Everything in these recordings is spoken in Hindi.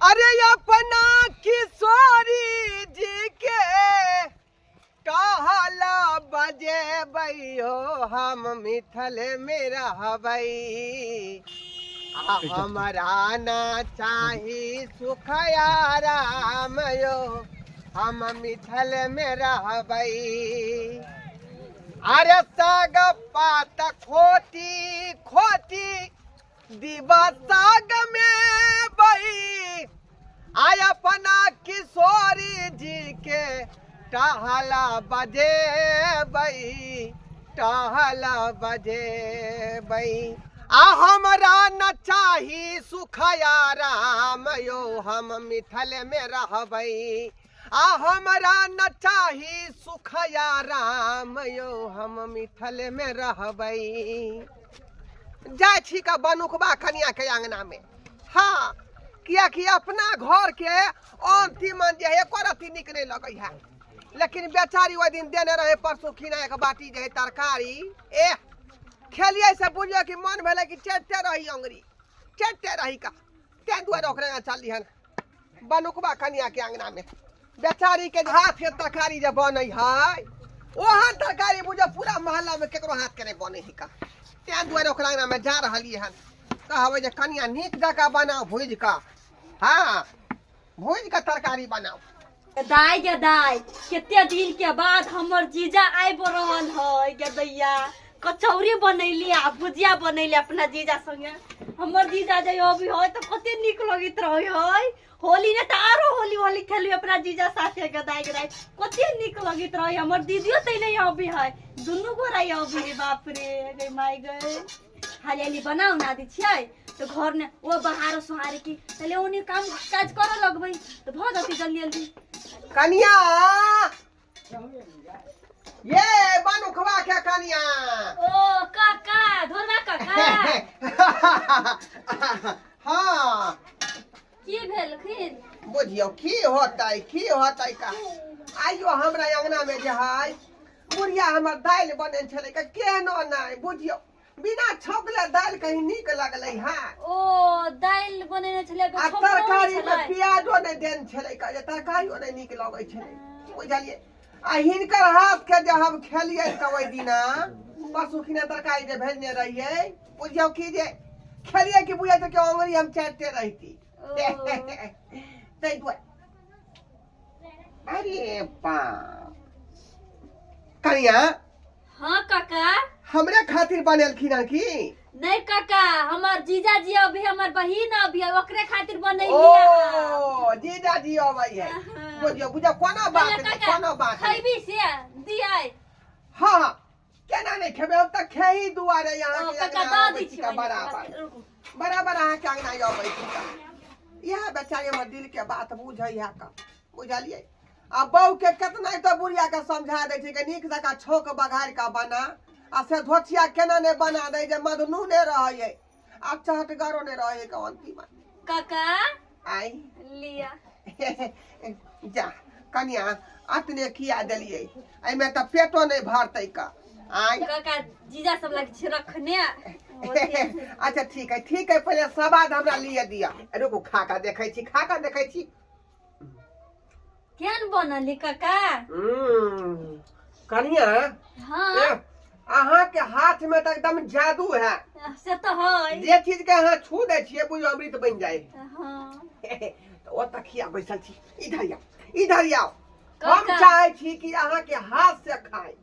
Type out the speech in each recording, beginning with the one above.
अरे अपना किशोरी जी के कहला बजे हो हम मिथल में रहबई हमरा ना चाही सुखया राम यो हम मिथल में रहबई अरे साग पात खोटी खोटी दिवा साग में बई आय अपना किशोरी जी के टहला बजे बई टहला बजे बई आ हमरा न चाही सुखया राम यो हम मिथल में रहबई आ हमरा न चाही सुखया राम यो हम मिथल में रहबई जाय छी का बनुकबा कन्या के अंगना में हाँ किया कि अपना घर के अंतिम जे है एको रत्ती निक नहीं लगे है लेकिन बेचारी वो दिन देने रहे परसों खिना एक बाटी जे है तरकारी खेलिए से बुझियो कि मन भेले कि चटते रही अंगरी चटते रही का ते दुआरे ओकरे चली हन बनुकबा कन्या के अंगना में बेचारी के हाथ के तरकारी जे बनै है ओहन तरकारी बुझो पूरा मोहल्ला में केकरो हाथ के नहीं बने है का ते दुआरे ओकरा अंगना में जा रहली हन कहबै जे कन्या नीक जका बनाओ भूज का हाँ भूज का तरकारी बनाओ दाई गे दाई केते दिन के बाद हमर जीजा आइब रहल है गे दैया कचौरी बनैली आ भुजिया बनैली अपना जीजा संगे हमर जीजा जे अभी है तो कते नीक लगित रहे है होली ने त आरो होली होली खेली अपना जीजा साथे गे दाई कते नीक लगित रहे हमर दीदियो तै नहीं अभी है दुनु गोरा अभी रे बाप रे गे माई गे हाली बनाऊ ना दी छियै तो घर ने वो बहार सुहार की तले ओनी काम काज कर लगबै तो भ जति जल्दी जल्दी कन्या ये बनुकबा के कन्या ओ काका धोरवा काका हाँ की भेल खिन बुझियो की होतै का आइयो हमरा अंगना में जे है बुढ़िया हमर दाल बने छले का केनो नहीं बुझियो बिना छौकले दाल कहीं नीक लगले है ओ दाल बनेने छले आ तरकारी में प्याजो नहीं देन छले का तरकारियो नहीं नीक लगे छले बुझलिए आ हिनकर हाथ के जे हम खेलिए त ओइ दिना पशु खिना तरकारी जे भेजने रहिए बुझियो की जे खेलिए कि बुझाय त के अंगरी हम चाटते रहती तै दुआ अरे बा कन्या हां काका हमरे खातिर बनेलखिन की नहीं काका हमार जीजा जी अभी हमार बहिन अभी ओकरे खातिर बनैली ओ जीजा जी अबै है बुझियो कोनो बात खैबी से दियै हां केना नहीं खेबे हम त खेही दुआरे यहां के काका द दी छी बराबर अहाँ के अंगना अबै छी का यह बेचारी हमर दिल के बात बुझै है का बुझलिए आ बहू के कितना तो बुढ़िया के समझा दे छै कि नीक जका छोक बघार का बना आ से धोतिया केना ने बना दे जे मधनु ने रहे आ चहटगरो ने रहे का अंतिम काका आई लिया जा कन्या अतने किया देलिए एई में त पेटो नहीं भरतै का आई काका जीजा सब लग छ रखने अच्छा ठीक है पहले सवाद हमरा लिए दिया रुको खा का देखै छी केन बनली काका कन्या हां अहाँ के हाथ में तो एकदम जादू है से तो है जे चीज के अहाँ छू दे छिए बुझो अमृत बन जाए हां तो ओ तखिया बैसल छी इधर आओ हम चाहे छी कि अहाँ के हाथ से खाए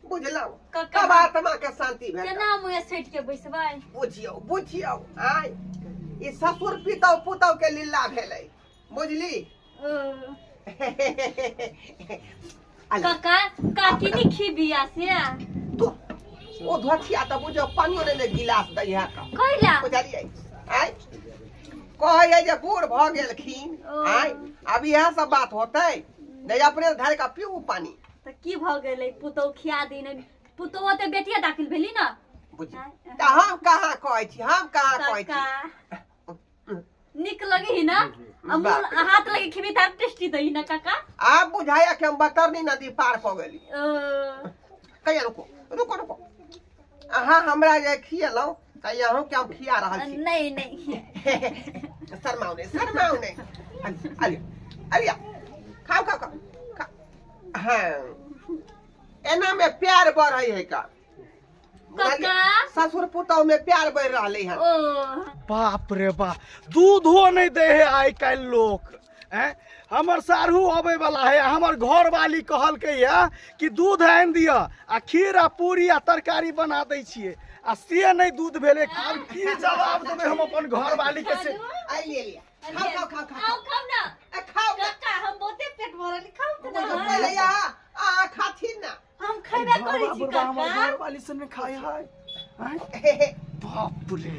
बुझलौ कब आत्मा के शांति भेल केना मुए सट के बैसबै बुझियो आय ई ससुर पितौ पुतौ के लीला भेलै बुझली काका काकी ने खिबिया से तो ओ धोतिया त बुझो पानियो ने गिलास दै है का कइला बुझलिए आय कहै जे बूढ़ भ गेलखिन आय अब यह सब बात होतै नहीं अपने धर का पीऊ पानी त की भ गेलै पुतौ खिया दिन पुतौ त बेटिया दाखिल भेली न बुझी त हम कहां कहै छी निक लगे ना अमूल हाथ लगे खिबी त टेस्टी दई ना काका आप बुझाया कि हम बतरनी नदी पार क गेली कहिया रुको अहाँ हमरा जे खियलौ कहिया हम क्या खिया रहल छी नहीं शर्माऊ नहीं अलिया खाओ खाओ खाओ हाँ एना में प्यार बढ़ है का ससुर पुतौ में प्यार बढ़ रहा है। बाप रे बाप दूधो नहीं दे है आई काल लोग हैं। हमर सारू आवे वाला है हमर घर वाली कहल के या कि दूध आन दिया आ खीर आ पूरी आ तरकारी बना दै छिए आ से नहीं दूध भेले अब की जवाब देबे हम अपन घर वाली के से आई ले लिया खाओ खाओ खाओ खाओ खाओ ना खाओ काका हम बहुते पेट भरल खाओ तो ना पहले या आ खाथिन ना हम खैबे करै छी हमर काका घर वाली से ने खाए है बाप रे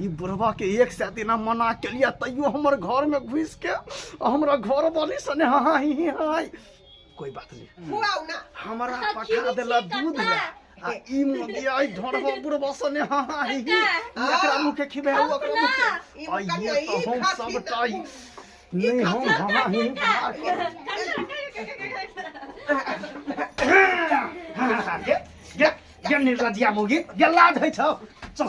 ई बुढ़वा के एक से दिन मना के लिया तैयो हमर घर में घुस के हमरा घर वाली से ने हां ही हाय कोई बात नहीं खुआओ ना हमरा पठा देला दूध ले आ ई मोदिया ई ढोड़वा बुढ़वा से ने हां ही एकरा मुंह के खिबे हो ओकरा मुंह के आ ये तो हम सब टाई नहीं हम हां ही ये निर्लजिया मोगी ये लाज है छौ चल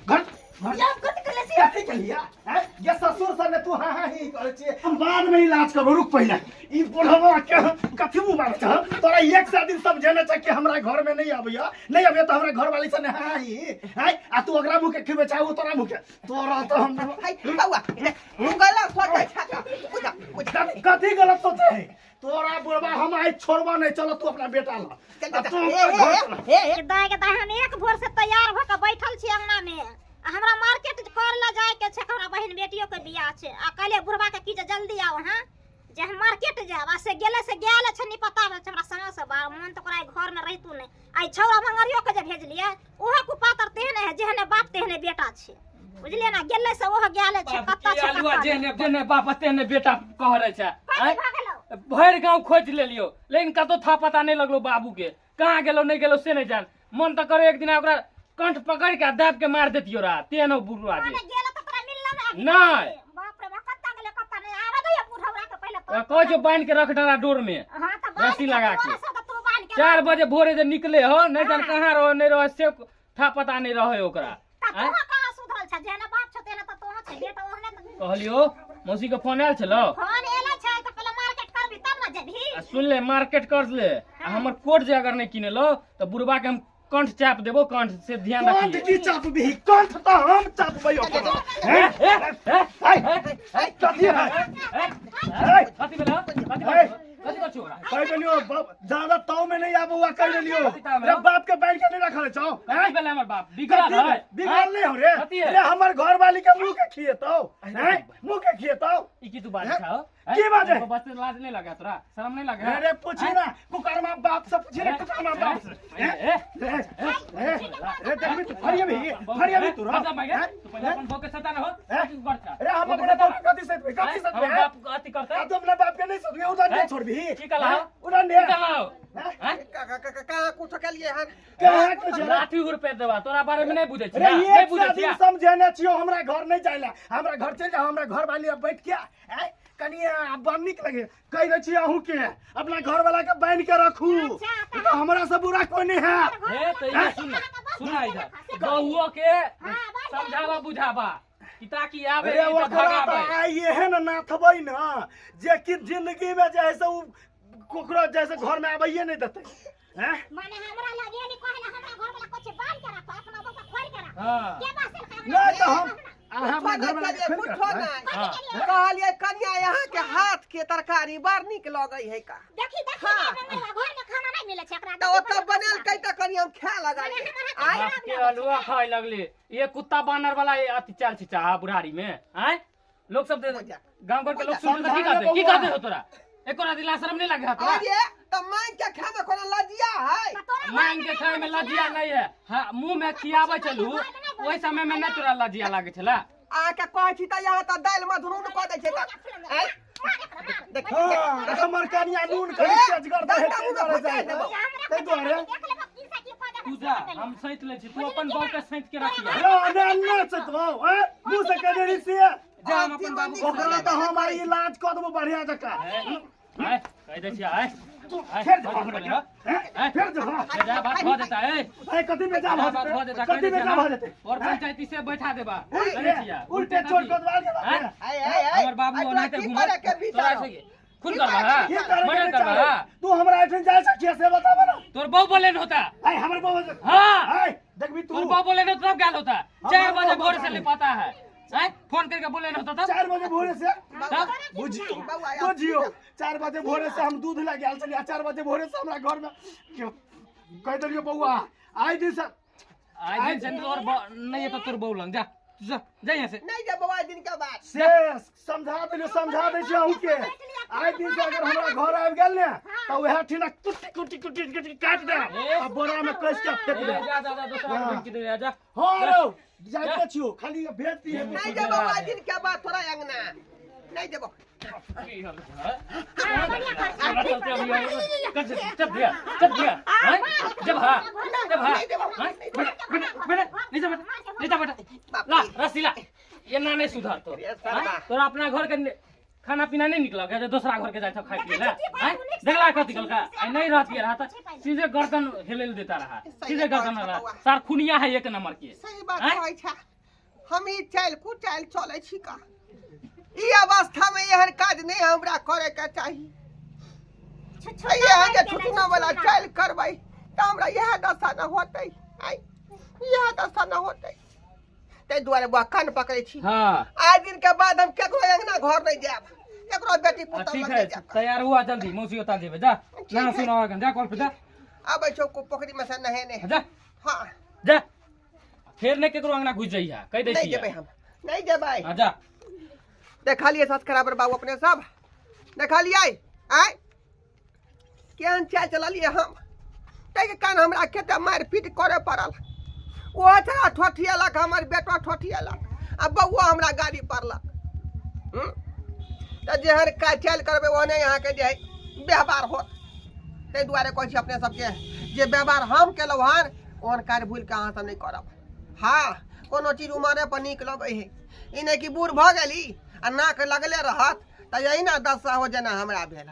घर आप कथि करले छी क्या के लिया हैं ये ससुर से ने तू हां हां ही करे छे हम बाद में इलाज करबो रुक पहले ई बुढ़वा के कथि मुंह मार छ तोरा एक से दिन सब जाने छ कि हमरा घर में नहीं आबैया नहीं आबे तो हमरा घर वाली से ने हां ही हैं आ तू ओकरा मुंह के खिबे चाहू तोरा मुंह के तोरा तो हम बाबा तू गलत सोचे छा कथि गलत सोचे है तोरा बुढ़वा हम आई छोड़बा नहीं चलो तू अपना बेटा ला तू दाय के दाय हम एक भोर से तैयार भ के बैठल छी अंगना में हमरा मार्केट कर ला जाए के छै हमरा बहन बेटियों के बियाह छै आ कहले बुढ़वा के की जे जल्दी आओ हां जे हम मार्केट जाब आ से गेले छै नहीं पता हमरा समय से बार मन तो करे घर में रहितू नहीं आई छौरा मंगरियो के जे भेजलिए ओहा कुपातर तेहने है जेहने बाप तेहने बेटा छै बुझलिए ना गेले से ओह गेले छै कत्ता छै आलुआ जेने बाप तेहने बेटा कह रहे छै भर गांव खोज लेलियो लेकिन कतो था पता नहीं लगलो बाबू के कहां गेलो नहीं गेलो से नहीं जान मन तो करे एक दिन ओकरा कंठ पकड़ के दाब के मार देतियो रा तेनो बुढ़वा जे गेले त तोरा मिलला नहीं बाप रे कत्ता गेले कत्ता नहीं आवे दे बुढ़वा के पहले तो कह जो बांध के रख डाला डोर में हां त रस्सी लगा के तू बांध के 4 बजे भोरे जे निकले हो नहीं जान कहां रहो नहीं रहो से था पता नहीं रहे ओकरा तू कहां सुधरल छ जेना बाप छ तेना त तोह छ बेटा ओहने कहलियो मौसी के फोन आयल छलो फोन एला छै त पहले मार्केट करबी तब ना जेबी सुन ले मार्केट कर ले हमर कोट जे अगर नहीं किनेलो तो बुढ़वा के हम कंठ चाप देबो कंठ से ध्यान कंठ रखिए की चाप भी कंठ तो हम चापबै ओकरा हैं कथि है कथि भेलो कथि कर छोरा कह देलियो ज्यादा ताव में नहीं आबुआ कह देलियो रे बाप के बैंक के नहीं रखले छौ हैं भेले हमर बाप बिगड़ा है बिगड़ नहीं हो रे रे हमर घर वाली के मुंह के खिएतौ हैं मुंह के खिएतौ ई की तू बात छाओ की बात है बस लाज नहीं लगा तोरा शर्म नहीं लगा अरे पूछी ना कुकरमा बाप से पूछी रे कुकरमा बाप से रे देखबी तू फरिया भी तू रे तू पहले अपन भोग के सता न हो तू कर छा अरे हम अपने बाप कथि से हम बाप अति करता तू अपने बाप के नहीं सदवे उधर नहीं छोड़बी की कलाओ उधर ने कलाओ कहां कुछ के लिए हन कहां कुछ लाठी रुपए देबा तोरा बारे में नहीं बुझे छी अरे नहीं ये बुझे छी समझेने छियो हमरा घर नहीं जाइला हमरा घर चल जा हमरा घर वाली अब बैठ के हैं कनिया अब निक लगे कह रहे छी अहू के अपना घर वाला के बांध के रखू तो हमरा से बुरा कोई नहीं है ए तो ये सुना इधर गहुओ के समझावा बुझावा कि ताकि आवे अरे तो ओकरा भगावे तो आई है ना नाथबै ना जे कि जिंदगी में जैसे उ कोकरो जैसे घर में आबैए नहीं देते हैं माने हमरा लगे नहीं कहले हमरा घर वाला कुछ बांध के रखो अपना बाबा खोल के रखो हां के बात से नहीं तो हम घर वाला के कुछ कहलिए कन्या यहाँ के हाथ के तरकारी बार निक लगई है का देखी घर में खाना नहीं मिले छै एकरा तो ओत बनल कई त कनी हम खा लगाई आई के अलुआ खाए लगले ये कुत्ता बानर वाला ये अति चाल छी चाह बुढ़ारी में हैं लोग सब गांव घर के लोग सुन की कहते हो तोरा एको रात ला शर्म नहीं लगे तोरा अरे तो मांग के खाए में कोनो लजिया है मांग के खाए में लजिया नहीं है हां मुंह में खियावे चलू ओई समय में नहीं तोरा लजिया लागे छला आ के कहै छी त यहाँ त दाल में धुनुन क दै छै त देखो हमर कनिया नून खरी तेज कर दे करे जाए ते दुआरे तू जा हम सैत ले छी तू अपन बाप के सैत के रखिया रे अन्ना चतवा हैं मुंह से कह दे से जा हम अपन बाबू ओकरा तो हमारी इलाज कर देबो बढ़िया जका है कह दे छी आय फिर जा बात हो देता है कथि में जा बात हो देता कथि में जा देते और पंचायती से बैठा देबा उल्टे छोड़ को दवाल के हमर बाबू तोरा ओनाते की घुमत करे के विचार तोरा हो? से खून की करबा करे के हां मर्डर करबा तू हमरा एठन जा सकिए से बताबा ना तोर बहू बोले न होता आई हमर बाबू हां आई देखबी तू तोर बहू बोले न तब क्या होता 4 बजे बाबू भोर से बताए। ले पता है हैं फोन करके बोले न होता तब 4 बजे भोरे से तब बुझियो 4 बजे भोरे से हम दूध ला गेल छलिए 4 बजे भोरे से हमरा घर में क्यों कह दलियो बउआ आई दिन से आज दिन तोर नहीं है तो तोर बहू लंग जा जा यहाँ से नहीं जब बाबा दिन के बाद से समझा दे छी के आई दिन से अगर हमरा घर आबि गेल ने त वह ठिना कुटी काट दे आ बोरा में कस के फेंक दे जा दूसरा दिन की दे जा हां रो जाइते छियो खाली भेज दिए नहीं जब बाबा दिन के बाद थोड़ा अंगना नहीं जब चप दिया जब हाँ ला रसीला ये ना नहीं सुधार तो तोरा अपना घर के खाना पीना नहीं निकला क्या दूसरा घर के जाए खाए पिए ला देखला कथी कलका नहीं रहती रहा था सीधे गर्दन हिलेल देता रहा सीधे गर्दन रहा सार खुनिया है एक नंबर के सही बात कहै छै हम ई चाल चले छी का ई अवस्था में यहन काज नहीं हमरा करे के चाहिए ये छुटना वाला चाल करबै त हमरा यह दशा न होतै आई यह दशा न होतै ते दुआरे बुआ कान पकड़े छी हां आज दिन के बाद हम केकरो अंगना घर नहीं जाब केकरो बेटी पुतौ ठीक लग है नहीं जाब तैयार हुआ जल्दी मौसी उतार देबे जा ना सुनावा जा कॉल पे जा आबै छौ को पोखरी में से नहेने जा हां जा फिर ने केकरो अंगना घुस जाइया कह दे नहीं जेबै हम नहीं जेबै हां जा देखा लिए साथ खराबर बाबू अपने सब देखा लिए आय केहन चाल चला लिए हम तै के कान हमरा खेते मार पीट करे पड़ल ओ छरा ठोठियालक हमर बेटा ठोठियालक आ बउआ हमरा गाड़ी पड़लक त जेहर का चाल करबे ओने यहाँ के जे व्यवहार होत तै दुआरे कहै छी अपने सबके जे व्यवहार हम केलौ हन ओहन कार्य भूल के अहाँ सब नहीं करब हाँ कोनो चीज उमरे पर नीक लगै है ई नहीं कि बूढ़ भ गेली आ नाक लगले रहत त यही ना दशा हो जेना हमरा भेल